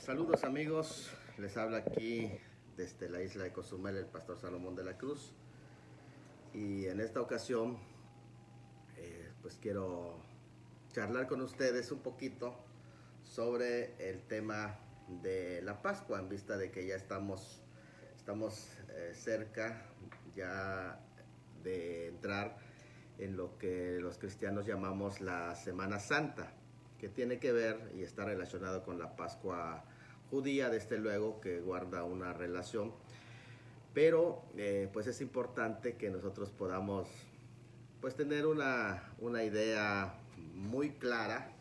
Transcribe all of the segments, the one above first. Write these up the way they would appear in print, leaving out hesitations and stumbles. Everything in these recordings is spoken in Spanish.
Saludos amigos, les habla aquí desde la isla de Cozumel el pastor Salomón de la Cruz, y en esta ocasión pues quiero charlar con ustedes un poquito sobre el tema de la Pascua, en vista de que ya estamos cerca ya de entrar en lo que los cristianos llamamos la Semana Santa, que tiene que ver y está relacionado con la Pascua judía, desde luego que guarda una relación, pero pues es importante que nosotros podamos pues tener una idea muy clara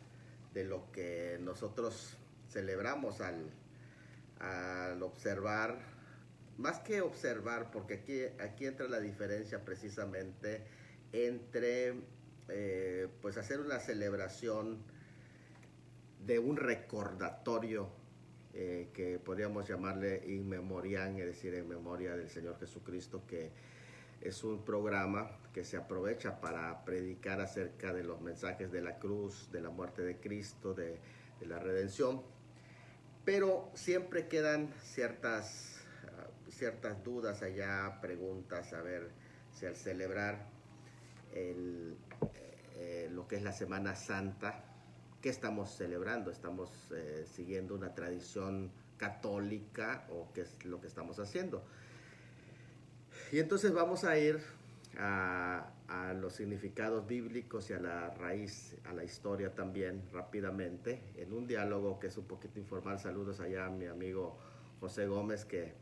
de lo que nosotros celebramos al observar, más que observar, porque aquí entra la diferencia precisamente entre pues hacer una celebración de un recordatorio que podríamos llamarle in memoriam, es decir, en memoria del Señor Jesucristo, que es un programa que se aprovecha para predicar acerca de los mensajes de la cruz, de la muerte de Cristo, de la redención, pero siempre quedan ciertas dudas allá, preguntas, a ver si al celebrar lo que es la Semana Santa, ¿qué estamos celebrando? ¿Estamos siguiendo una tradición católica o qué es lo que estamos haciendo? Y entonces vamos a ir a los significados bíblicos y a la raíz, a la historia también rápidamente, en un diálogo que es un poquito informal. Saludos allá a mi amigo José Gómez, que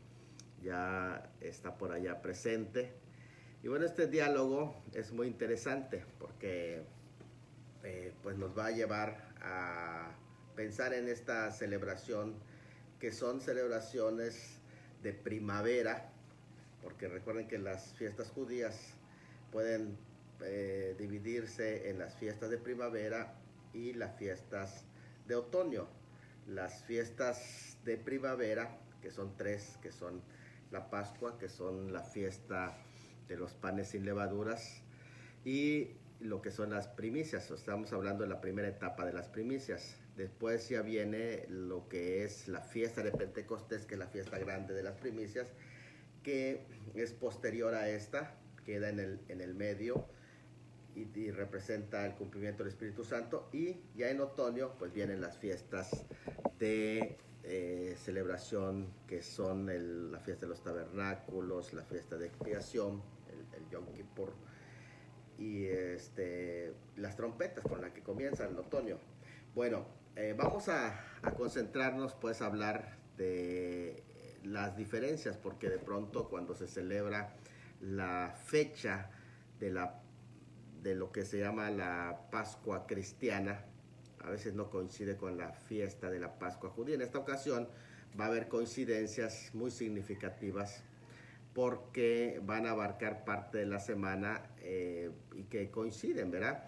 ya está por allá presente. Y bueno, este diálogo es muy interesante porque pues nos va a llevar a pensar en esta celebración, que son celebraciones de primavera, porque recuerden que las fiestas judías pueden dividirse en las fiestas de primavera y las fiestas de otoño. Las fiestas de primavera, que son tres, que son la Pascua, que son la fiesta de los panes sin levaduras, y lo que son las primicias. Estamos hablando de la primera etapa de las primicias. Después ya viene lo que es la fiesta de Pentecostés, que es la fiesta grande de las primicias, que es posterior a esta, queda en el medio y representa el cumplimiento del Espíritu Santo. Y ya en otoño pues vienen las fiestas de celebración, que son la fiesta de los tabernáculos, la fiesta de expiación, el Yom Kippur, y las trompetas con las que comienza el otoño. Bueno, vamos a concentrarnos, pues, a hablar de las diferencias, porque de pronto cuando se celebra la fecha de lo que se llama la Pascua cristiana, a veces no coincide con la fiesta de la Pascua judía. En esta ocasión va a haber coincidencias muy significativas, porque van a abarcar parte de la semana y que coinciden, ¿verdad?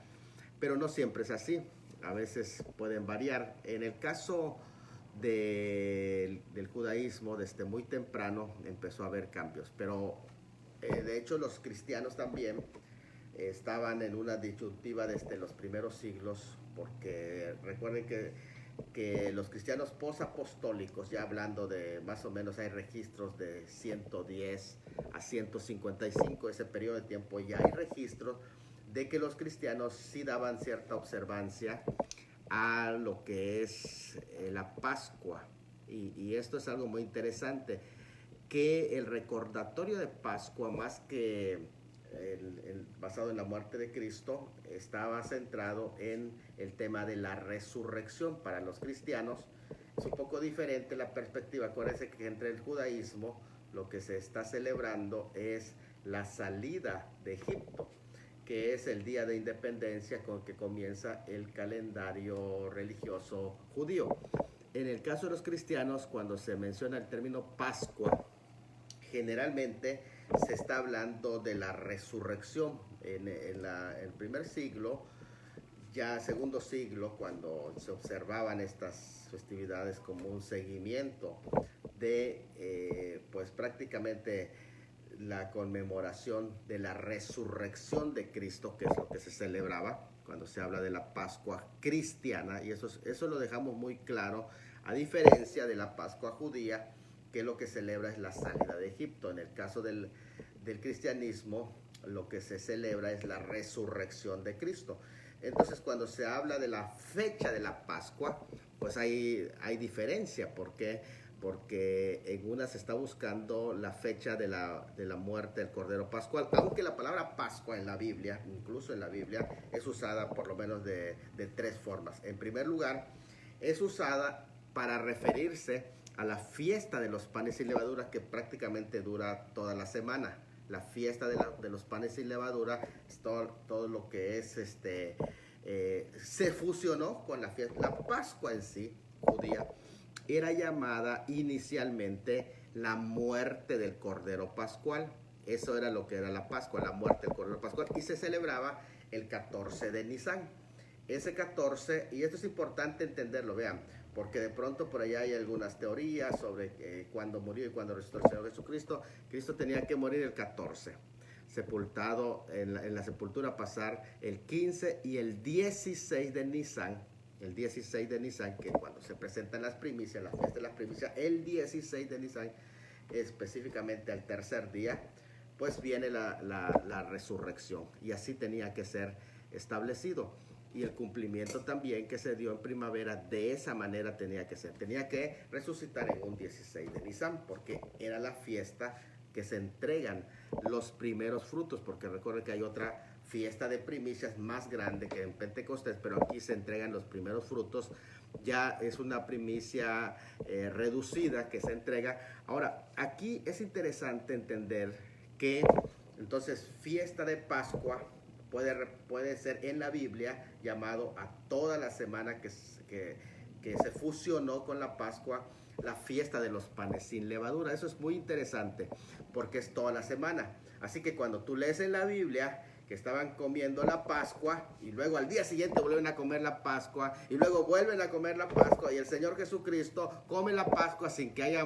Pero no siempre es así, a veces pueden variar. En el caso del judaísmo, desde muy temprano empezó a haber cambios, pero de hecho los cristianos también estaban en una disyuntiva desde los primeros siglos, porque recuerden que los cristianos posapostólicos, ya hablando de más o menos, hay registros de 110 a 155, ese periodo de tiempo, ya hay registros de que los cristianos sí daban cierta observancia a lo que es la Pascua. Y esto es algo muy interesante, que el recordatorio de Pascua, más que basado en la muerte de Cristo, estaba centrado en el tema de la resurrección. Para los cristianos es un poco diferente la perspectiva. Acuérdense que entre el judaísmo lo que se está celebrando es la salida de Egipto, que es el día de independencia con que comienza el calendario religioso judío. En el caso de los cristianos, cuando se menciona el término Pascua, generalmente se está hablando de la resurrección. En el primer siglo, ya segundo siglo, cuando se observaban estas festividades como un seguimiento de pues prácticamente la conmemoración de la resurrección de Cristo, que es lo que se celebraba cuando se habla de la Pascua cristiana, y eso lo dejamos muy claro a diferencia de la Pascua judía, que lo que celebra es la salida de Egipto. En el caso del cristianismo, lo que se celebra es la resurrección de Cristo. Entonces, cuando se habla de la fecha de la Pascua, pues hay diferencia. ¿Por qué? Porque en una se está buscando la fecha de la muerte del Cordero Pascual, aunque la palabra Pascua en la Biblia, incluso en la Biblia, es usada por lo menos de tres formas. En primer lugar, es usada para referirse a la fiesta de los panes sin levadura, que prácticamente dura toda la semana. La fiesta de los panes sin levadura, todo lo que es se fusionó con la fiesta. La Pascua en sí, judía, era llamada inicialmente la muerte del Cordero Pascual. Eso era lo que era la Pascua, la muerte del Cordero Pascual, y se celebraba el 14 de Nisan. Ese 14, y esto es importante entenderlo, vean, porque de pronto por allá hay algunas teorías sobre cuándo murió y cuándo resucitó el Señor Jesucristo. Cristo tenía que morir el 14, sepultado en la sepultura, pasar el 15 y el 16 de Nisan. El 16 de Nisan, que cuando se presentan las primicias, la fiesta de las primicias, el 16 de Nisan, específicamente al tercer día, pues viene la resurrección. Y así tenía que ser establecido. Y el cumplimiento también que se dio en primavera, de esa manera tenía que ser. Tenía que resucitar en un 16 de Nisan, porque era la fiesta que se entregan los primeros frutos, porque recuerden que hay otra fiesta de primicias más grande que en Pentecostés, pero aquí se entregan los primeros frutos. Ya es una primicia reducida que se entrega. Ahora, aquí es interesante entender que entonces fiesta de Pascua puede ser en la Biblia llamado a toda la semana que se fusionó con la Pascua, la fiesta de los panes sin levadura. Eso es muy interesante porque es toda la semana. Así que cuando tú lees en la Biblia que estaban comiendo la Pascua y luego al día siguiente vuelven a comer la Pascua y luego vuelven a comer la Pascua, y el Señor Jesucristo come la Pascua sin que haya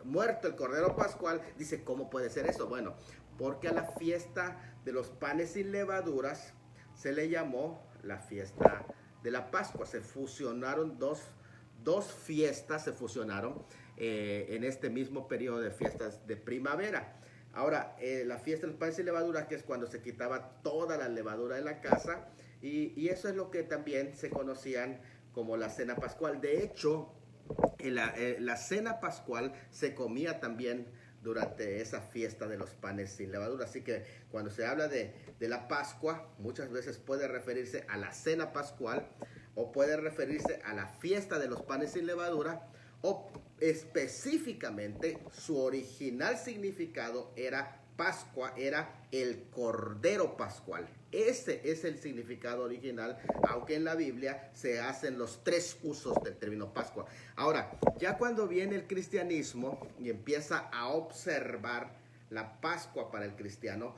muerto el Cordero Pascual, dice, ¿cómo puede ser eso? Bueno, porque a la fiesta de los panes sin levaduras se le llamó la fiesta de la Pascua. Se fusionaron dos fiestas, se fusionaron en este mismo periodo de fiestas de primavera. Ahora, la fiesta de los panes sin levadura, que es cuando se quitaba toda la levadura de la casa, y eso es lo que también se conocían como la cena pascual. De hecho, la cena pascual se comía también durante esa fiesta de los panes sin levadura. Así que cuando se habla de la Pascua, muchas veces puede referirse a la cena pascual, o puede referirse a la fiesta de los panes sin levadura, o específicamente su original significado era Pascua, era el Cordero Pascual. Ese es el significado original, aunque en la Biblia se hacen los tres usos del término Pascua. Ahora, ya cuando viene el cristianismo y empieza a observar la Pascua para el cristiano,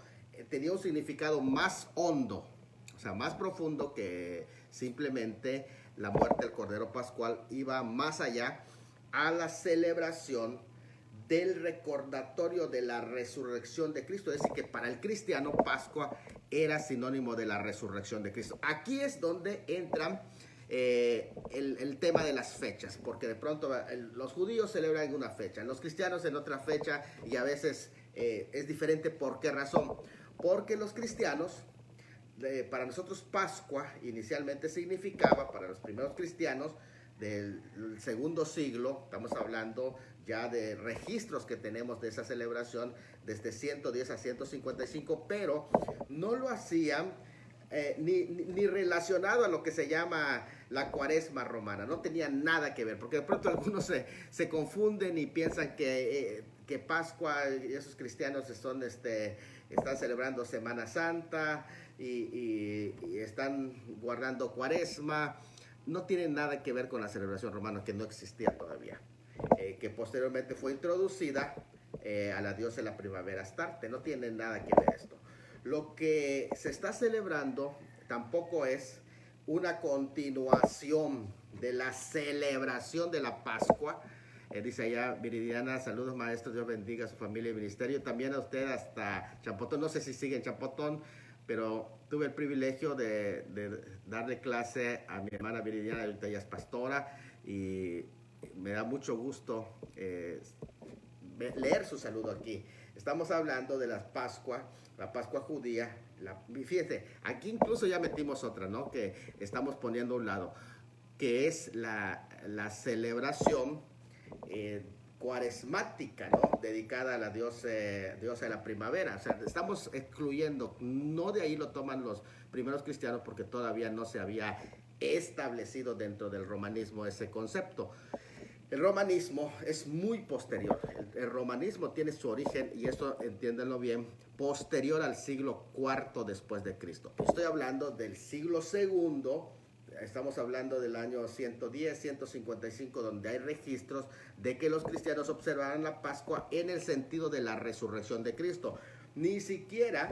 tenía un significado más hondo, o sea, más profundo que simplemente la muerte del Cordero Pascual. Iba más allá a la celebración del recordatorio de la resurrección de Cristo. Es decir, que para el cristiano Pascua era sinónimo de la resurrección de Cristo. Aquí es donde entran el tema de las fechas, porque de pronto los judíos celebran en una fecha, los cristianos en otra fecha, y a veces es diferente. ¿Por qué razón? Porque los cristianos, para nosotros Pascua inicialmente significaba, para los primeros cristianos del segundo siglo, estamos hablando ya de registros que tenemos de esa celebración desde 110 a 155, pero no lo hacían ni relacionado a lo que se llama la Cuaresma romana. No tenía nada que ver, porque de pronto algunos se confunden y piensan que Pascua y esos cristianos están celebrando Semana Santa y están guardando Cuaresma. No tiene nada que ver con la celebración romana, que no existía todavía, que posteriormente fue introducida a la diosa de la primavera Astarte. No tiene nada que ver esto. Lo que se está celebrando tampoco es una continuación de la celebración de la Pascua. Dice allá Viridiana, saludos maestros, Dios bendiga a su familia y ministerio. También a usted hasta Champotón, no sé si sigue en Champotón, pero tuve el privilegio de darle clase a mi hermana Viridiana, ahorita ella es pastora, y Me da mucho gusto leer su saludo aquí. Estamos hablando de la Pascua judía. Fíjese, aquí incluso ya metimos otra, ¿no? Que estamos poniendo a un lado, que es la celebración cuaresmática, ¿no? Dedicada a la diosa de la primavera. O sea, estamos excluyendo, no de ahí lo toman los primeros cristianos porque todavía no se había establecido dentro del romanismo ese concepto. El romanismo es muy posterior. El romanismo tiene su origen, y esto entiéndanlo bien, posterior al siglo IV después de Cristo. Estoy hablando del siglo II. Estamos hablando del año 110, 155, donde hay registros de que los cristianos observaban la Pascua en el sentido de la resurrección de Cristo. Ni siquiera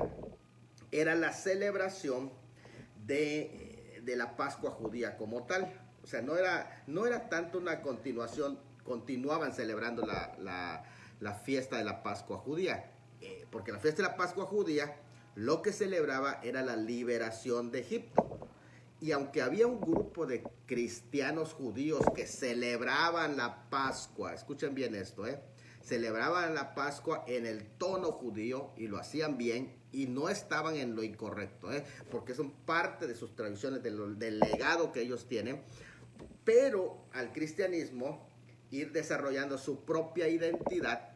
era la celebración de la Pascua judía como tal. O sea, no era tanto una continuación, continuaban celebrando la fiesta de la Pascua judía. Porque la fiesta de la Pascua judía lo que celebraba era la liberación de Egipto. Y aunque había un grupo de cristianos judíos que celebraban la Pascua, escuchen bien esto, celebraban la Pascua en el tono judío y lo hacían bien y no estaban en lo incorrecto, porque son parte de sus tradiciones, del legado que ellos tienen. Pero al cristianismo ir desarrollando su propia identidad,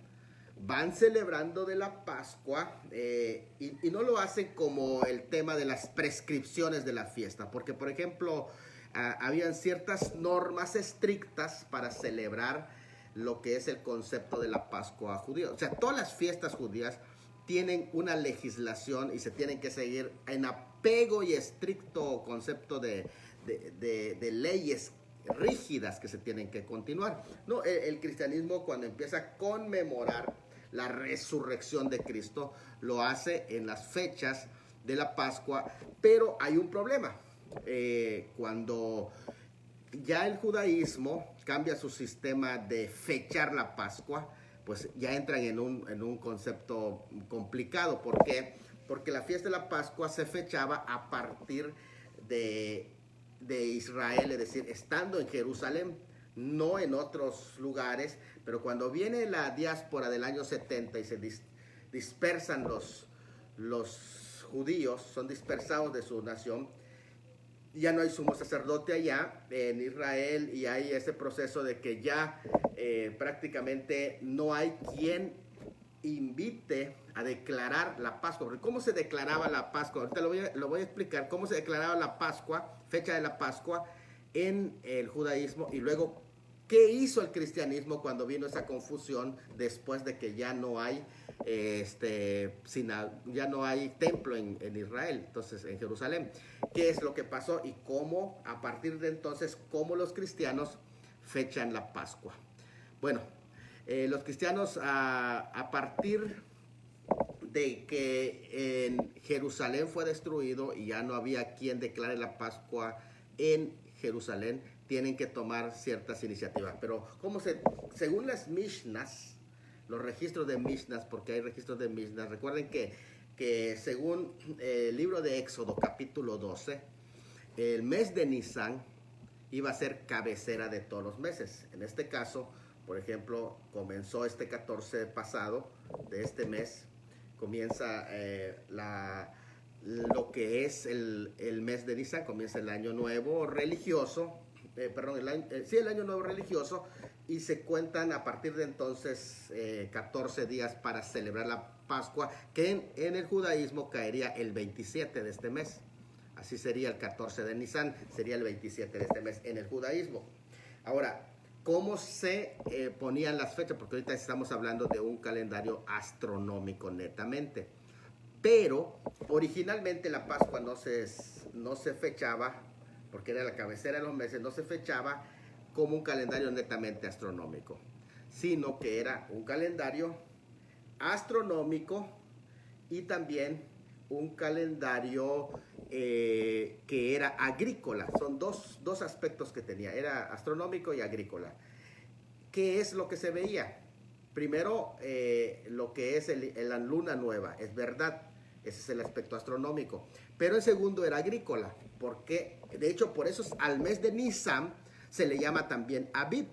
van celebrando de la Pascua y no lo hacen como el tema de las prescripciones de la fiesta, porque por ejemplo habían ciertas normas estrictas para celebrar lo que es el concepto de la Pascua judía. O sea, todas las fiestas judías tienen una legislación y se tienen que seguir en apego y estricto concepto de leyes rígidas que se tienen que continuar. No, el cristianismo, cuando empieza a conmemorar la resurrección de Cristo, lo hace en las fechas de la Pascua, pero hay un problema. Cuando ya el judaísmo cambia su sistema de fechar la Pascua, pues ya entran en un concepto complicado. ¿Por qué? Porque la fiesta de la Pascua se fechaba a partir de Israel, es decir, estando en Jerusalén, no en otros lugares. Pero cuando viene la diáspora del año 70 y se dispersan los judíos, son dispersados de su nación, ya no hay sumo sacerdote allá en Israel, y hay ese proceso de que ya prácticamente no hay quien invite a declarar la Pascua. Porque ¿cómo se declaraba la Pascua? Ahorita lo voy a explicar cómo se declaraba la Pascua, fecha de la Pascua en el judaísmo, y luego qué hizo el cristianismo cuando vino esa confusión después de que ya no hay ya no hay templo en Israel, entonces en Jerusalén. ¿Qué es lo que pasó y cómo a partir de entonces cómo los cristianos fechan la Pascua? Bueno, los cristianos a partir de que en Jerusalén fue destruido y ya no había quien declare la Pascua en Jerusalén, tienen que tomar ciertas iniciativas. Pero según las Mishnas, los registros de Mishnas, porque hay registros de Mishnas, recuerden que según el libro de Éxodo capítulo 12, el mes de Nisan iba a ser cabecera de todos los meses. En este caso, por ejemplo, comenzó este 14 pasado de este mes, comienza lo que es el mes de Nisan, comienza el año nuevo religioso, el año nuevo religioso, y se cuentan a partir de entonces 14 días para celebrar la Pascua, que en el judaísmo caería el 27 de este mes. Así sería el 14 de Nisan, sería el 27 de este mes en el judaísmo. Ahora, ¿cómo se ponían las fechas? Porque ahorita estamos hablando de un calendario astronómico netamente. Pero originalmente la Pascua no se fechaba, porque era la cabecera de los meses, no se fechaba como un calendario netamente astronómico, sino que era un calendario astronómico y también un calendario que era agrícola. Son dos aspectos que tenía, era astronómico y agrícola. ¿Qué es lo que se veía? Primero, lo que es la luna nueva, es verdad, ese es el aspecto astronómico. Pero en segundo era agrícola, porque de hecho por eso al mes de Nisan se le llama también Abib.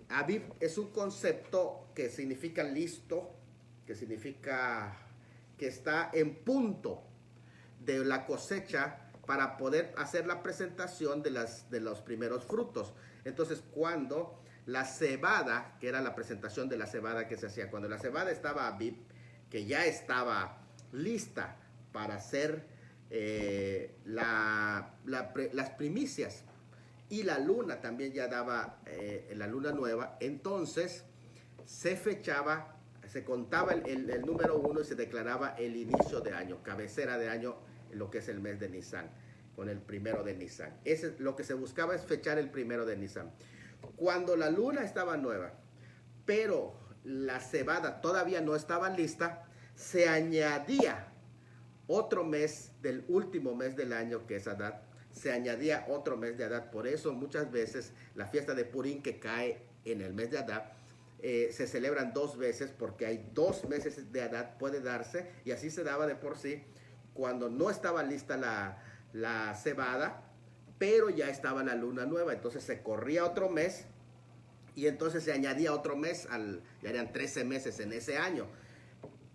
Aviv es un concepto que significa listo, que significa que está en punto de la cosecha para poder hacer la presentación de los primeros frutos. Entonces, cuando la cebada, que era la presentación de la cebada que se hacía, cuando la cebada estaba Aviv, que ya estaba lista para hacer las primicias, y la luna también ya daba la luna nueva, entonces se fechaba, se contaba el número 1 y se declaraba el inicio de año, cabecera de año, lo que es el mes de Nisan, con el primero de Nisan. Lo que se buscaba es fechar el primero de Nisan. Cuando la luna estaba nueva, pero la cebada todavía no estaba lista, se añadía otro mes del último mes del año, que es Adar. Se añadía otro mes de Adar. Por eso muchas veces la fiesta de Purim, que cae en el mes de Adar, se celebran 2 veces, porque hay 2 meses de Adar, puede darse, y así se daba de por sí cuando no estaba lista la cebada, pero ya estaba la luna nueva. Entonces se corría otro mes y entonces se añadía otro mes, ya eran 13 meses en ese año,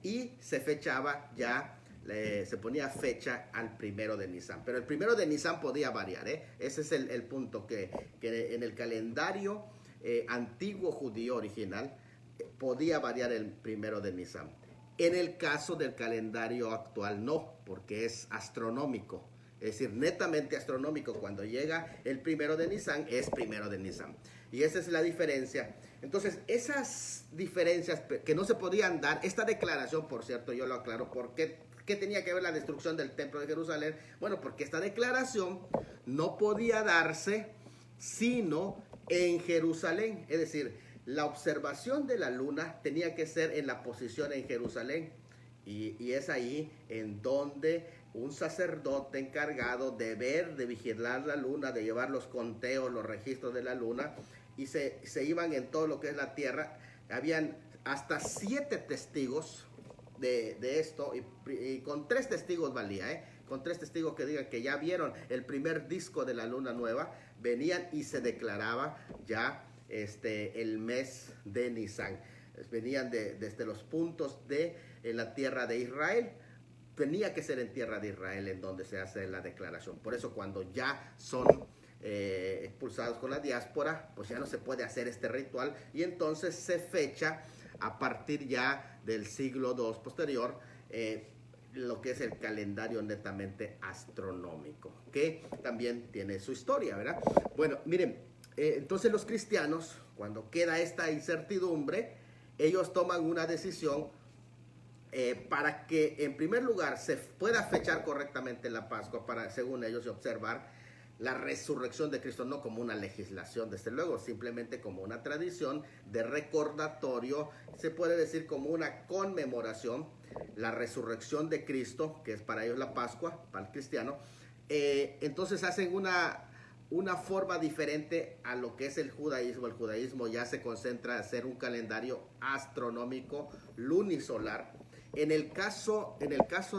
y se fechaba ya, se ponía fecha al primero de Nisan. Pero el primero de Nisan podía variar, ese es el punto, que en el calendario antiguo judío original podía variar el primero de Nisan. En el caso del calendario actual no, porque es astronómico, es decir, netamente astronómico. Cuando llega el primero de Nisan, es primero de Nisan. Y esa es la diferencia. Entonces, esas diferencias que no se podían dar, esta declaración, por cierto, yo lo aclaro, ¿por qué tenía que ver la destrucción del templo de Jerusalén? Bueno, porque esta declaración no podía darse sino en Jerusalén, es decir, la observación de la luna tenía que ser en la posición en Jerusalén, y es ahí en donde un sacerdote encargado de ver, de vigilar la luna, de llevar los conteos, los registros de la luna, y se iban en todo lo que es la tierra. Habían hasta 7 testigos de esto, y con 3 testigos valía, con 3 testigos que digan que ya vieron el primer disco de la luna nueva, venían y se declaraba ya el mes de Nisan. Venían desde los puntos de la tierra de Israel. Tenía que ser en tierra de Israel en donde se hace la declaración. Por eso cuando ya son expulsados con la diáspora, pues ya no se puede hacer este ritual, y entonces se fecha a partir ya del siglo II posterior, lo que es el calendario netamente astronómico, que también tiene su historia, ¿verdad? Bueno, miren, entonces los cristianos, cuando queda esta incertidumbre, ellos toman una decisión para que en primer lugar se pueda fechar correctamente la Pascua, para, según ellos, observar la resurrección de Cristo, no como una legislación, desde luego, simplemente como una tradición de recordatorio, se puede decir como una conmemoración, la resurrección de Cristo, que es para ellos la Pascua, para el cristiano. Entonces hacen una forma diferente a lo que es el judaísmo. El judaísmo ya se concentra en hacer un calendario astronómico lunisolar. En el caso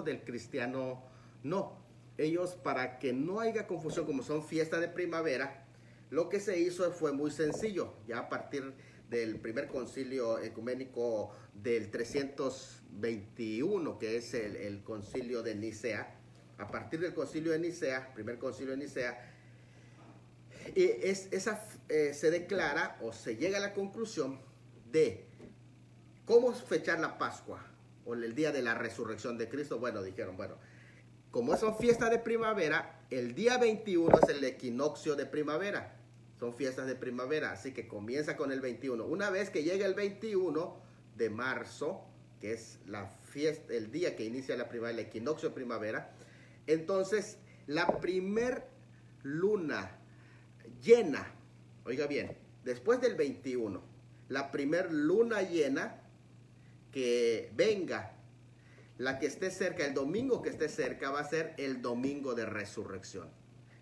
del cristiano, no. Ellos, para que no haya confusión, como son fiestas de primavera, lo que se hizo fue muy sencillo. Ya a partir del primer concilio ecuménico del 321, que es el concilio de Nicea, a partir del concilio de Nicea, primer concilio de Nicea, se declara o se llega a la conclusión de cómo fechar la Pascua o el día de la resurrección de Cristo. Bueno, dijeron, como son fiestas de primavera, el día 21 es el equinoccio de primavera. Son fiestas de primavera, así que comienza con el 21. Una vez que llega el 21 de marzo, que es la fiesta, el día que inicia la primavera, el equinoccio de primavera, entonces la primer luna llena, oiga bien, después del 21, la primer luna llena que venga, la que esté cerca, el domingo que esté cerca, va a ser el domingo de resurrección.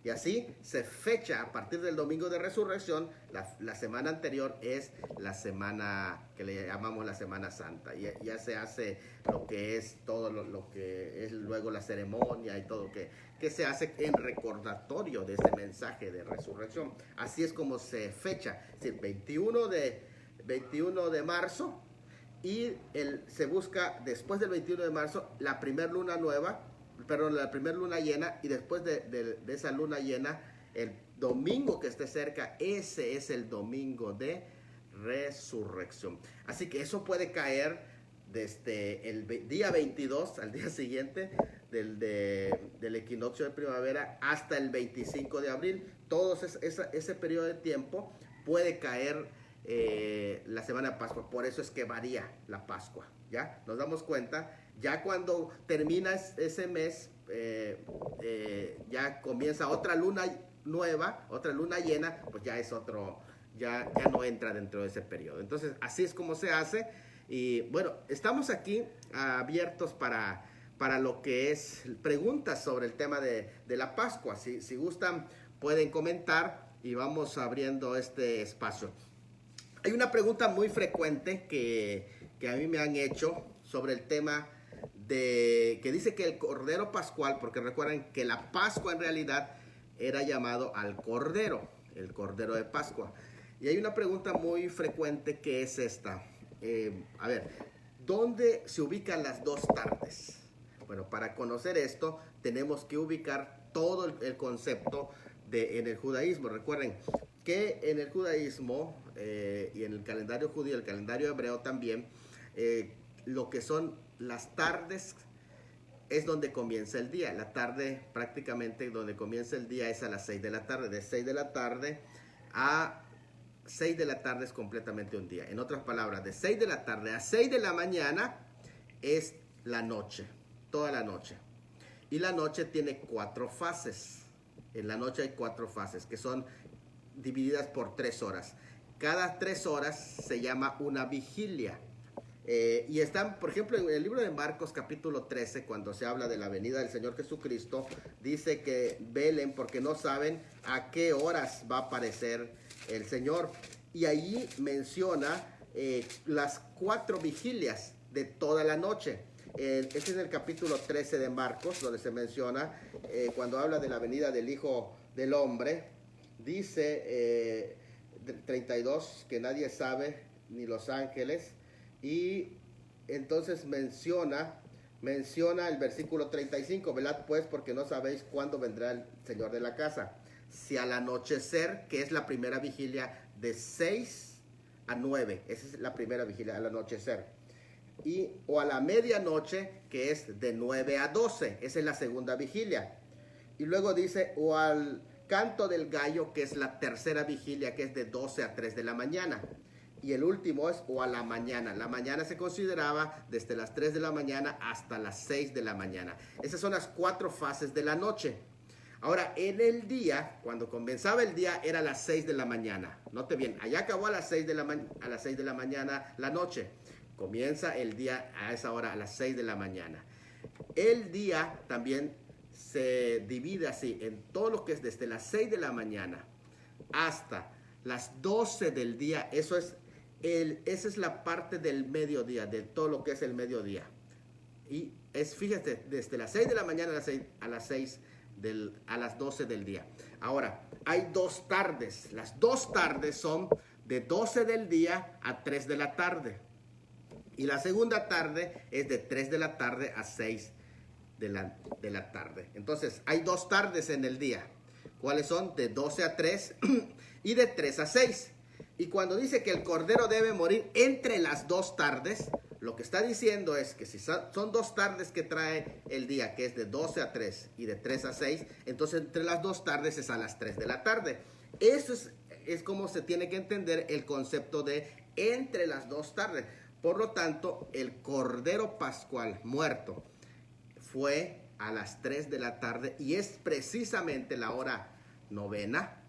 Y así se fecha a partir del domingo de resurrección. La semana anterior es la semana que le llamamos la Semana Santa. Ya se hace lo que es todo lo que es luego la ceremonia y todo que se hace en recordatorio de ese mensaje de resurrección. Así es como se fecha, es decir, 21 de marzo, y se busca después del 21 de marzo la primera luna llena, y después de esa luna llena, el domingo que esté cerca, ese es el domingo de resurrección. Así que eso puede caer desde el día 22 al día siguiente del equinoccio de primavera hasta el 25 de abril. Todo ese periodo de tiempo puede caer la semana de Pascua. Por eso es que varía la Pascua. ¿Ya? Nos damos cuenta. Ya cuando termina ese mes, ya comienza otra luna nueva, otra luna llena, pues ya es otro, ya no entra dentro de ese periodo. Entonces, así es como se hace. Y bueno, estamos aquí abiertos para lo que es preguntas sobre el tema de la Pascua. Si gustan, pueden comentar y vamos abriendo este espacio. Hay una pregunta muy frecuente que a mí me han hecho sobre el tema que dice que el Cordero Pascual, porque recuerden que la Pascua en realidad era llamado al Cordero, el Cordero de Pascua. Y hay una pregunta muy frecuente que es esta. A ver, ¿dónde se ubican las dos tardes? Bueno, para conocer esto tenemos que ubicar todo el concepto en el judaísmo. Recuerden que en el judaísmo y en el calendario judío, el calendario hebreo también, lo que son las tardes es donde comienza el día. La tarde, prácticamente donde comienza el día, es a las 6 de la tarde. De 6 de la tarde a 6 de la tarde es completamente un día. En otras palabras, de 6 de la tarde a 6 de la mañana es la noche, toda la noche. Y la noche tiene 4 fases. En la noche hay 4 fases que son divididas por 3 horas. Cada 3 horas se llama una vigilia. Y están, por ejemplo, en el libro de Marcos capítulo 13, cuando se habla de la venida del Señor Jesucristo, dice que velen porque no saben a qué horas va a aparecer el Señor. Y allí menciona las 4 vigilias de toda la noche. Este es el capítulo 13 de Marcos, donde se menciona cuando habla de la venida del Hijo del Hombre. Dice 32, que nadie sabe, ni los ángeles. Y entonces menciona el versículo 35, velad pues porque no sabéis cuándo vendrá el Señor de la casa. Si al anochecer, que es la primera vigilia de 6 a 9, esa es la primera vigilia al anochecer. O a la medianoche, que es de 9 a 12, esa es la segunda vigilia. Y luego dice, o al canto del gallo, que es la tercera vigilia, que es de 12 a 3 de la mañana. Y el último es o a la mañana. La mañana se consideraba desde las 3 de la mañana hasta las 6 de la mañana. Esas son las 4 fases de la noche. Ahora, en el día, cuando comenzaba el día, era a las 6 de la mañana. Note bien, allá acabó a las 6 de la mañana la noche. Comienza el día a esa hora, a las 6 de la mañana. El día también se divide así, en todo lo que es desde las 6 de la mañana hasta las 12 del día. Esa es la parte del mediodía, de todo lo que es el mediodía. Y fíjate, desde las 6 de la mañana a las 12 del día. Ahora, hay 2 tardes. Las 2 tardes son de 12 del día a 3 de la tarde. Y la segunda tarde es de 3 de la tarde a 6 de la tarde. Entonces, hay 2 tardes en el día. ¿Cuáles son? De 12 a 3 y de 3 a 6. Y cuando dice que el cordero debe morir entre las 2 tardes, lo que está diciendo es que si son 2 tardes que trae el día, que es de 12 a 3 y de 3 a 6, entonces entre las 2 tardes es a las 3 de la tarde. Eso es como se tiene que entender el concepto de entre las 2 tardes. Por lo tanto, el Cordero Pascual muerto fue a las 3 de la tarde y es precisamente la hora novena.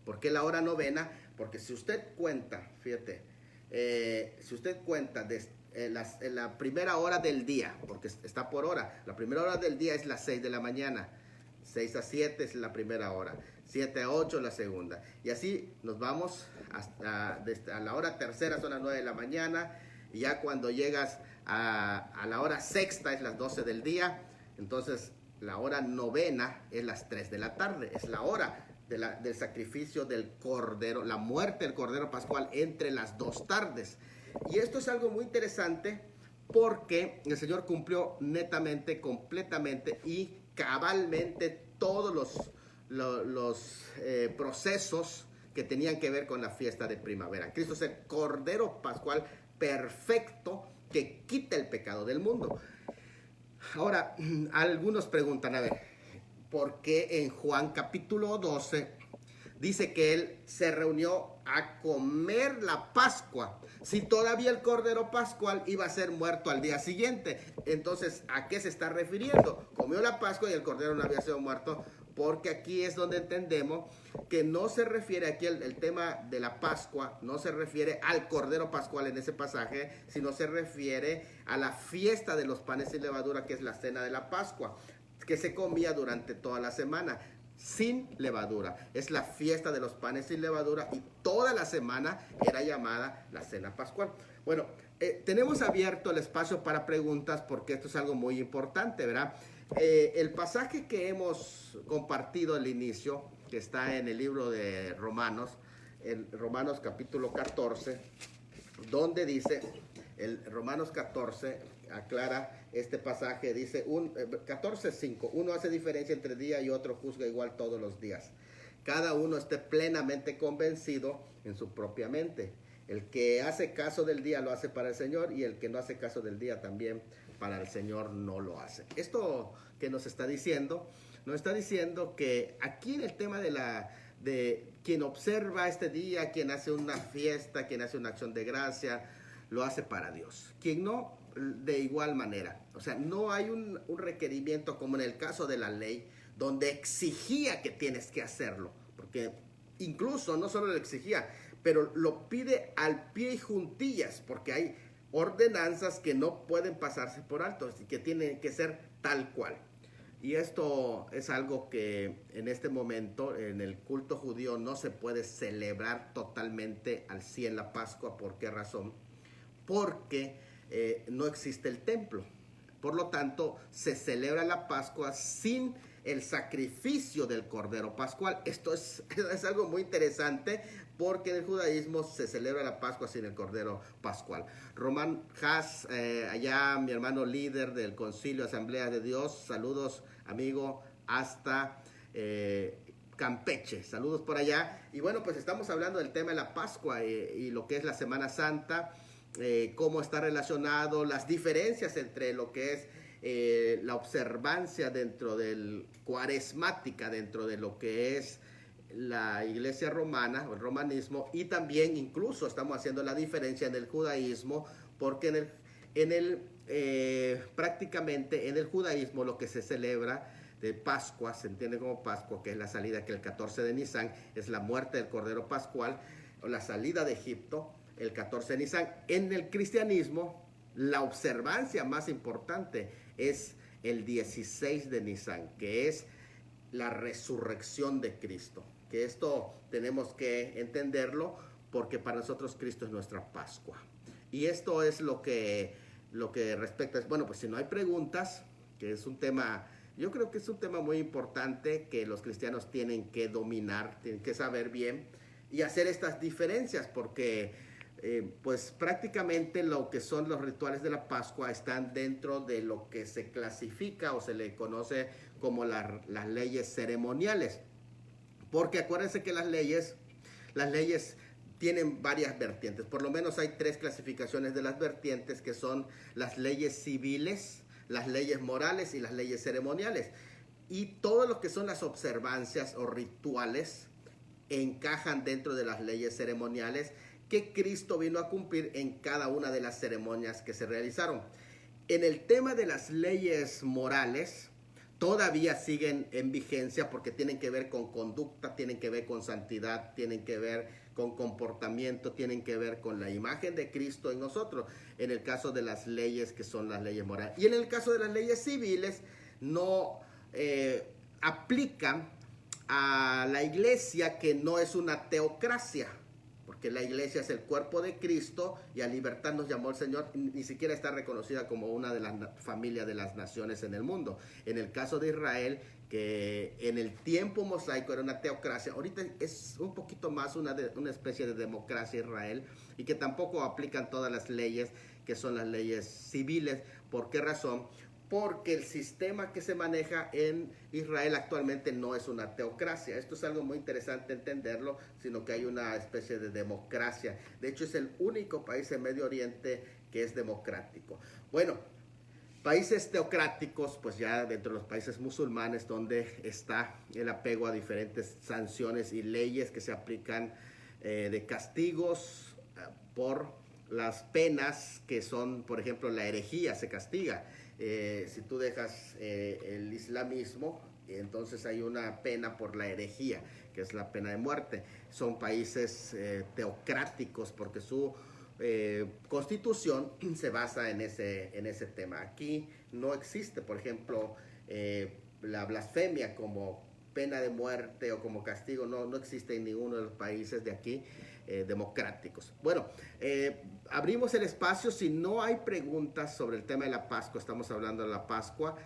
¿Por qué la hora novena? Porque si usted cuenta, fíjate, si usted cuenta la primera hora del día, porque está por hora, la primera hora del día es las 6 de la mañana. 6 a 7 es la primera hora, 7 a 8 la segunda. Y así nos vamos hasta a la hora tercera, son las 9 de la mañana. Y ya cuando llegas a la hora sexta es las 12 del día. Entonces la hora novena es las 3 de la tarde. Es la hora del sacrificio del cordero, la muerte del cordero pascual entre las 2 tardes. Y esto es algo muy interesante porque el Señor cumplió netamente, completamente y cabalmente todos los procesos que tenían que ver con la fiesta de primavera. Cristo es el cordero pascual perfecto que quita el pecado del mundo. Ahora, algunos preguntan, a ver, ¿por qué en Juan capítulo 12 dice que él se reunió a comer la Pascua si todavía el cordero pascual iba a ser muerto al día siguiente? Entonces, ¿a qué se está refiriendo? Comió la Pascua y el cordero no había sido muerto, porque aquí es donde entendemos que no se refiere aquí el tema de la Pascua, no se refiere al cordero pascual en ese pasaje, sino se refiere a la fiesta de los panes sin levadura, que es la cena de la Pascua, que se comía durante toda la semana sin levadura. Es la fiesta de los panes sin levadura y toda la semana era llamada la cena pascual. Bueno, tenemos abierto el espacio para preguntas porque esto es algo muy importante, ¿verdad? El pasaje que hemos compartido al inicio, que está en el libro de Romanos, en Romanos capítulo 14, donde dice, el Romanos 14 aclara este pasaje, dice 14:5, uno hace diferencia entre día y otro, juzga igual todos los días. Cada uno esté plenamente convencido en su propia mente. El que hace caso del día lo hace para el Señor, y el que no hace caso del día también para el Señor no lo hace. Esto que nos está diciendo que aquí en el tema de quien observa este día, quien hace una fiesta, quien hace una acción de gracia, lo hace para Dios. Quien no, de igual manera. O sea, no hay un requerimiento como en el caso de la ley, donde exigía que tienes que hacerlo, porque incluso no solo lo exigía, pero lo pide al pie y juntillas, porque hay ordenanzas que no pueden pasarse por alto y que tienen que ser tal cual. Y esto es algo que en este momento en el culto judío no se puede celebrar totalmente al 100 la Pascua. ¿Por qué razón? Porque no existe el templo. Por lo tanto, se celebra la Pascua sin el sacrificio del Cordero Pascual. Esto es algo muy interesante, porque en el judaísmo se celebra la Pascua sin el Cordero Pascual. Román Haas, allá mi hermano líder del Concilio Asamblea de Dios, saludos amigo, hasta Campeche, saludos por allá. Y bueno, pues estamos hablando del tema de la Pascua y lo que es la Semana Santa, cómo está relacionado, las diferencias entre lo que es la observancia dentro del cuaresmática, dentro de lo que es la iglesia romana o el romanismo, y también incluso estamos haciendo la diferencia en el judaísmo, porque prácticamente en el judaísmo lo que se celebra de Pascua, se entiende como Pascua, que es la salida, que el 14 de Nisan es la muerte del Cordero Pascual, o la salida de Egipto, el 14 de Nisan. En el cristianismo, la observancia más importante es el 16 de Nisan, que es la resurrección de Cristo. Que esto tenemos que entenderlo, porque para nosotros Cristo es nuestra Pascua. Y esto es lo que respecta. Bueno, pues si no hay preguntas, que es un tema, yo creo que es un tema muy importante que los cristianos tienen que dominar, tienen que saber bien y hacer estas diferencias, porque pues prácticamente lo que son los rituales de la Pascua están dentro de lo que se clasifica o se le conoce como las leyes ceremoniales. Porque acuérdense que las leyes tienen varias vertientes. Por lo menos hay 3 clasificaciones de las vertientes, que son las leyes civiles, las leyes morales y las leyes ceremoniales. Y todo lo que son las observancias o rituales encajan dentro de las leyes ceremoniales que Cristo vino a cumplir en cada una de las ceremonias que se realizaron. En el tema de las leyes morales, todavía siguen en vigencia, porque tienen que ver con conducta, tienen que ver con santidad, tienen que ver con comportamiento, tienen que ver con la imagen de Cristo en nosotros, en el caso de las leyes que son las leyes morales. Y en el caso de las leyes civiles, no aplican a la iglesia, que no es una teocracia, porque la iglesia es el cuerpo de Cristo y a libertad nos llamó el Señor. Ni siquiera está reconocida como una de las familias de las naciones en el mundo. En el caso de Israel, que en el tiempo mosaico era una teocracia, ahorita es un poquito más una especie de democracia Israel, y que tampoco aplican todas las leyes que son las leyes civiles. ¿Por qué razón? Porque el sistema que se maneja en Israel actualmente no es una teocracia. Esto es algo muy interesante entenderlo, sino que hay una especie de democracia. De hecho, es el único país en Medio Oriente que es democrático. Bueno, países teocráticos, pues ya dentro de los países musulmanes, donde está el apego a diferentes sanciones y leyes que se aplican de castigos por las penas que son, por ejemplo, la herejía se castiga. Si tú dejas el islamismo, entonces hay una pena por la herejía, que es la pena de muerte. Son países teocráticos porque su constitución se basa en ese tema. Aquí no existe, por ejemplo, la blasfemia como pena de muerte o como castigo, no existe en ninguno de los países de aquí democráticos. Bueno, abrimos el espacio. Si no hay preguntas sobre el tema de la Pascua, estamos hablando de la Pascua,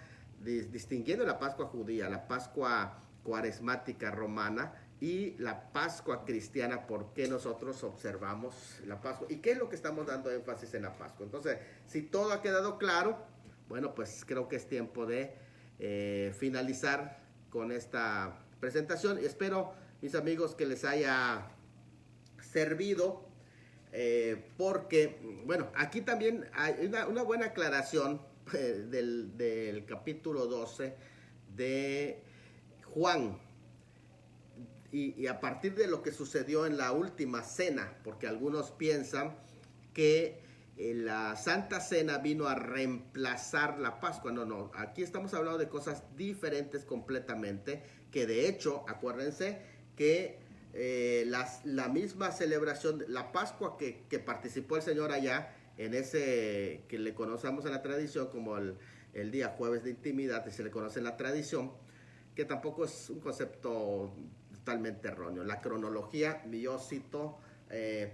distinguiendo la Pascua judía, la Pascua cuaresmática romana y la Pascua cristiana. ¿Por qué nosotros observamos la Pascua? ¿Y qué es lo que estamos dando énfasis en la Pascua? Entonces, si todo ha quedado claro, bueno, pues creo que es tiempo de finalizar con esta presentación. Y espero, mis amigos, que les haya servido, porque, bueno, aquí también hay una buena aclaración del capítulo 12 de Juan, y a partir de lo que sucedió en la última cena, porque algunos piensan que la Santa Cena vino a reemplazar la Pascua. No, aquí estamos hablando de cosas diferentes completamente, que de hecho, acuérdense que la misma celebración, la Pascua que participó el Señor allá, en ese que le conocemos en la tradición como el día jueves de intimidad, y se le conoce en la tradición, que tampoco es un concepto totalmente erróneo. La cronología, yo cito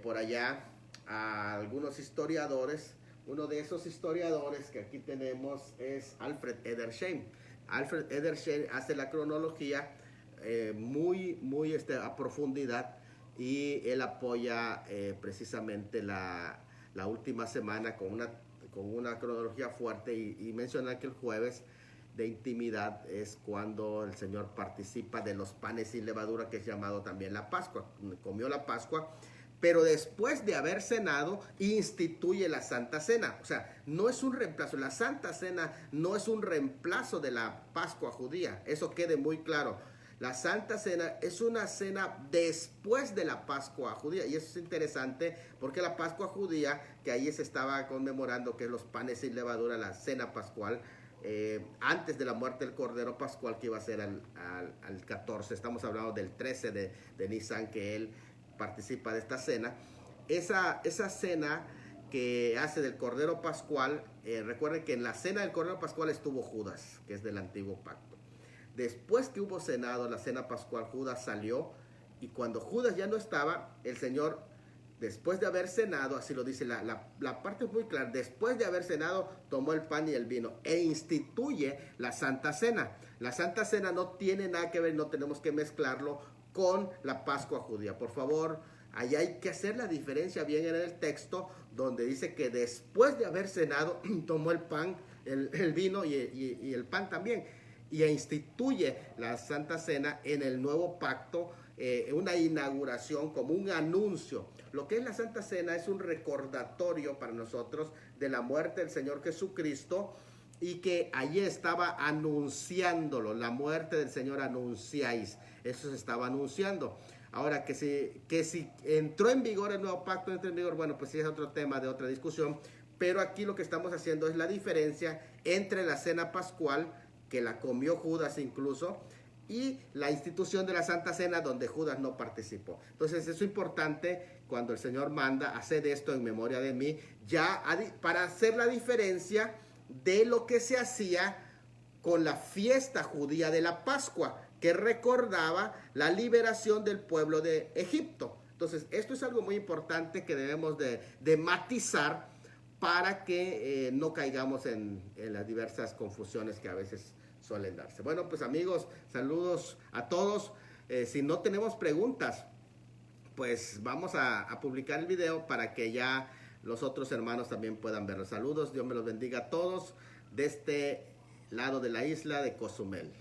por allá a algunos historiadores. Uno de esos historiadores que aquí tenemos es Alfred Edersheim. Alfred Edersheim hace la cronología muy a profundidad, y él apoya precisamente la última semana con una cronología fuerte, y menciona que el jueves de intimidad es cuando el Señor participa de los panes sin levadura, que es llamado también la Pascua. Comió la Pascua, pero después de haber cenado, instituye la Santa Cena. O sea, no es un reemplazo. La Santa Cena no es un reemplazo de la Pascua judía. Eso quede muy claro. La Santa Cena es una cena después de la Pascua judía. Y eso es interesante, porque la Pascua judía, que ahí se estaba conmemorando, que es los panes sin levadura, la cena pascual, antes de la muerte del Cordero Pascual, que iba a ser al 14. Estamos hablando del 13 de Nisan, que él participa de esta cena. Esa cena que hace del Cordero Pascual, recuerden que en la cena del Cordero Pascual estuvo Judas, que es del Antiguo Pacto. Después que hubo cenado la cena pascual, Judas salió, y cuando Judas ya no estaba, el Señor, después de haber cenado, así lo dice la parte es muy clara, después de haber cenado, tomó el pan y el vino e instituye la Santa Cena. La Santa Cena no tiene nada que ver, no tenemos que mezclarlo con la Pascua judía. Por favor, ahí hay que hacer la diferencia bien en el texto, donde dice que después de haber cenado, tomó el pan, el vino y el pan también, y instituye la Santa Cena en el nuevo pacto, una inauguración como un anuncio. Lo que es la Santa Cena es un recordatorio para nosotros de la muerte del Señor Jesucristo, y que allí estaba anunciándolo. La muerte del Señor anunciáis. Eso se estaba anunciando. Ahora, que si entró en vigor el nuevo pacto, entró en vigor, bueno, pues sí es otro tema de otra discusión. Pero aquí lo que estamos haciendo es la diferencia entre la cena pascual, que la comió Judas incluso, y la institución de la Santa Cena, donde Judas no participó. Entonces, eso es importante cuando el Señor manda, haced esto en memoria de mí, ya para hacer la diferencia de lo que se hacía con la fiesta judía de la Pascua, que recordaba la liberación del pueblo de Egipto. Entonces, esto es algo muy importante que debemos de matizar para que no caigamos en las diversas confusiones que a veces suelen darse. Bueno, pues amigos, saludos a todos. Si no tenemos preguntas, pues vamos a publicar el video para que ya los otros hermanos también puedan verlo. Saludos, Dios me los bendiga a todos de este lado de la isla de Cozumel.